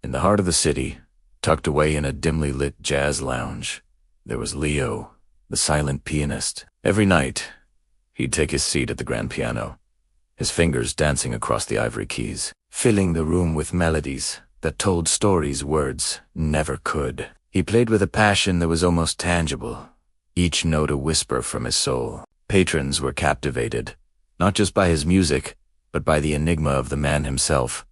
In the heart of the city, tucked away in a dimly lit jazz lounge, there was Leo, the silent pianist. Every night, he'd take his seat at the grand piano, his fingers dancing across the ivory keys, filling the room with melodies that told stories words never could. He played with a passion that was almost tangible, each note a whisper from his soul. Patrons were captivated, not just by his music, but by the enigma of the man himself.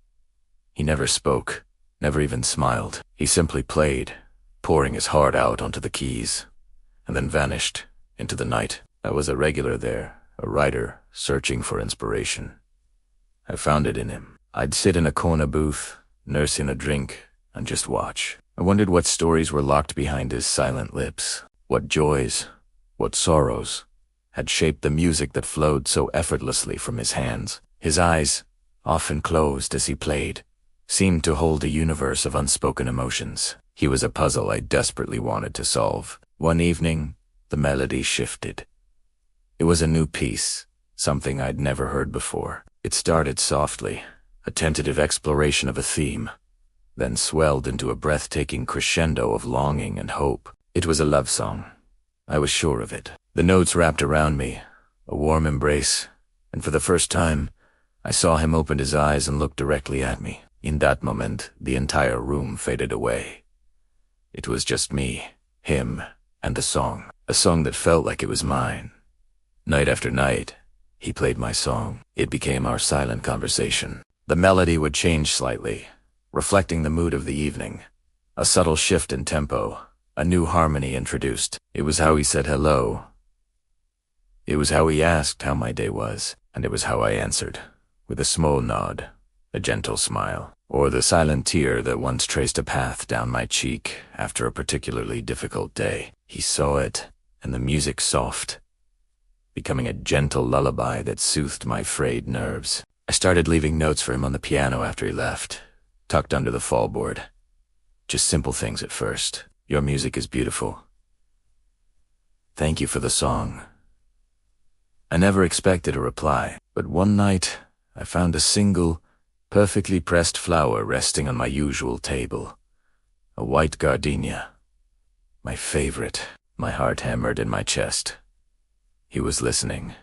He never spoke, never even smiled. He simply played, pouring his heart out onto the keys, and then vanished into the night. I was a regular there, a writer searching for inspiration. I found it in him. I'd sit in a corner booth, nursing a drink, and just watch. I wondered what stories were locked behind his silent lips, what joys, what sorrows, had shaped the music that flowed so effortlessly from his hands. His eyes, often closed as he played, seemed to hold a universe of unspoken emotions. He was a puzzle I desperately wanted to solve. One evening, the melody shifted. It was a new piece, something I'd never heard before. It started softly, a tentative exploration of a theme, then swelled into a breathtaking crescendo of longing and hope. It was a love song. I was sure of it. The notes wrapped around me, a warm embrace, and for the first time, I saw him open his eyes and look directly at me. In that moment, the entire room faded away. It was just me, him, and the song, a song that felt like it was mine. Night after night, he played my song. It became our silent conversation. The melody would change slightly, reflecting the mood of the evening. A subtle shift in tempo, a new harmony introduced. It was how he said hello. It was how he asked how my day was, and it was how I answered, with a small nod, a gentle smile, or the silent tear that once traced a path down my cheek after a particularly difficult day. He saw it, and the music soft, becoming a gentle lullaby that soothed my frayed nerves. I started leaving notes for him on the piano after he left, tucked under the fallboard. Just simple things at first. Your music is beautiful. Thank you for the song. I never expected a reply, but one night I found a single, perfectly pressed flower resting on my usual table. A white gardenia. My favorite. My heart hammered in my chest. He was listening.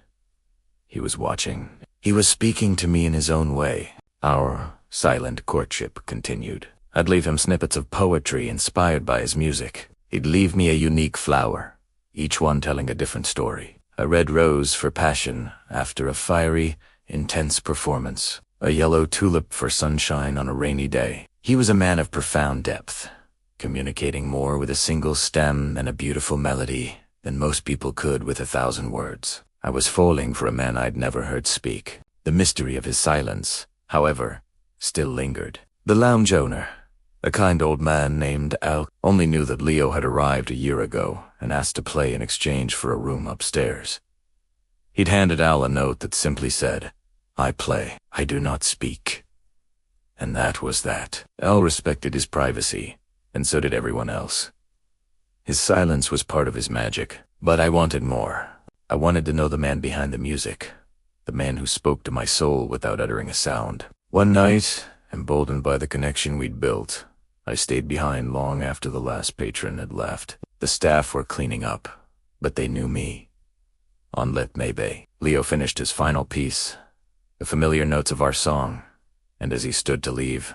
He was watching. He was speaking to me in his own way. Our silent courtship continued. I'd leave him snippets of poetry inspired by his music. He'd leave me a unique flower, each one telling a different story. A red rose for passion after a fiery, intense performance. A yellow tulip for sunshine on a rainy day. He was a man of profound depth, communicating more with a single stem and a beautiful melody than most people could with 1,000 words. I was falling for a man I'd never heard speak. The mystery of his silence, however, still lingered. The lounge owner, a kind old man named Al, only knew that Leo had arrived a year ago and asked to play in exchange for a room upstairs. He'd handed Al a note that simply said, "I play, I do not speak." And that was that. Al respected his privacy, and so did everyone else. His silence was part of his magic, but I wanted more. I wanted to know the man behind the music, the man who spoke to my soul without uttering a sound. One night, emboldened by the connection we'd built, I stayed behind long after the last patron had left. The staff were cleaning up, but they knew me. On Lit Maybe, Leo finished his final piece, the familiar notes of our song, and as he stood to leave,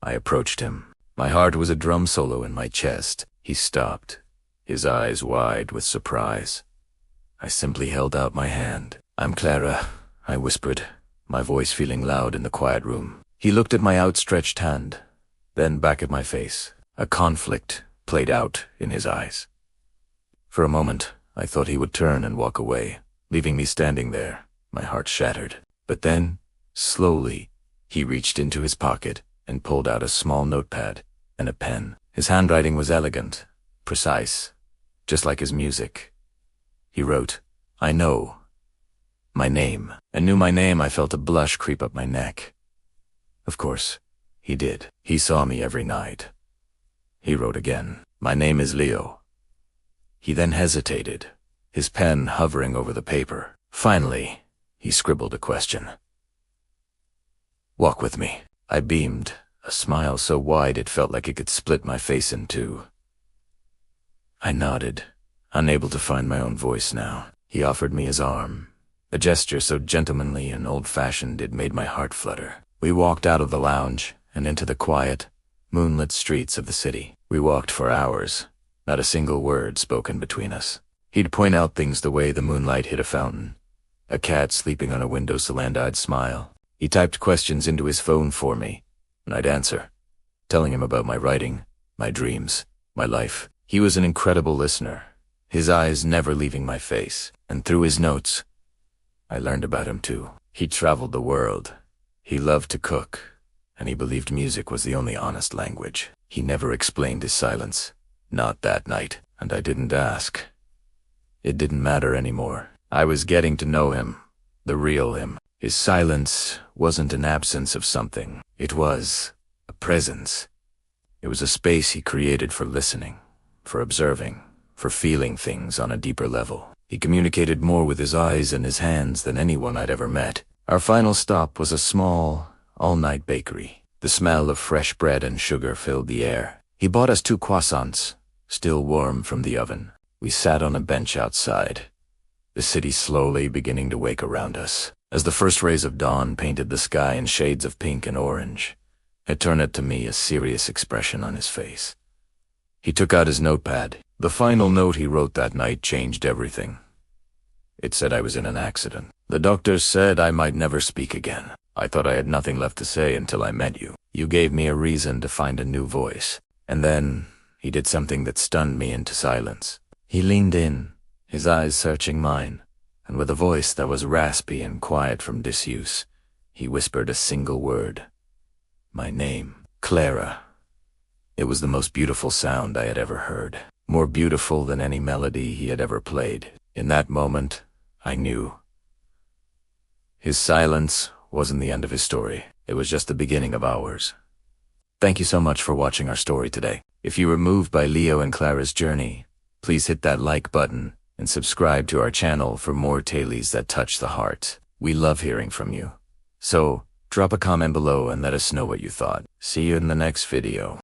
I approached him. My heart was a drum solo in my chest. He stopped, his eyes wide with surprise. I simply held out my hand. "I'm Clara," I whispered, my voice feeling loud in the quiet room. He looked at my outstretched hand, then back at my face. A conflict played out in his eyes. For a moment, I thought he would turn and walk away, leaving me standing there, my heart shattered. But then, slowly, he reached into his pocket and pulled out a small notepad and a pen. His handwriting was elegant, precise, just like his music. He wrote, "I know." My name. I knew my name. I felt a blush creep up my neck. Of course, he did. He saw me every night. He wrote again, "My name is Leo." He then hesitated, his pen hovering over the paper. Finally, he scribbled a question. "Walk with me." I beamed, a smile so wide it felt like it could split my face in two. I nodded, unable to find my own voice now. He offered me his arm, a gesture so gentlemanly and old-fashioned it made my heart flutter. We walked out of the lounge and into the quiet, moonlit streets of the city. We walked for hours, not a single word spoken between us. He'd point out things the way the moonlight hit a fountain, a cat sleeping on a windowsill, and I'd smile. He typed questions into his phone for me, and I'd answer, telling him about my writing, my dreams, my life. He was an incredible listener, his eyes never leaving my face, and through his notes, I learned about him too. He traveled the world. He loved to cook, and he believed music was the only honest language. He never explained his silence, not that night, and I didn't ask. It didn't matter anymore. I was getting to know him, the real him. His silence wasn't an absence of something. It was a presence. It was a space he created for listening, for observing, for feeling things on a deeper level. He communicated more with his eyes and his hands than anyone I'd ever met. Our final stop was a small, all-night bakery. The smell of fresh bread and sugar filled the air. He bought us 2 croissants, still warm from the oven. We sat on a bench outside, the city slowly beginning to wake around us. As the first rays of dawn painted the sky in shades of pink and orange, it turned to me a serious expression on his face. He took out his notepad. The final note he wrote that night changed everything. It said I was in an accident. The doctors said I might never speak again. I thought I had nothing left to say until I met you. You gave me a reason to find a new voice. And then he did something that stunned me into silence. He leaned in, his eyes searching mine, and with a voice that was raspy and quiet from disuse, he whispered a single word. My name, Clara. It was the most beautiful sound I had ever heard, more beautiful than any melody he had ever played. In that moment, I knew. His silence wasn't the end of his story. It was just the beginning of ours. Thank you so much for watching our story today. If you were moved by Leo and Clara's journey, please hit that like button and subscribe to our channel for more tales that touch the heart. We love hearing from you. So, drop a comment below and let us know what you thought. See you in the next video.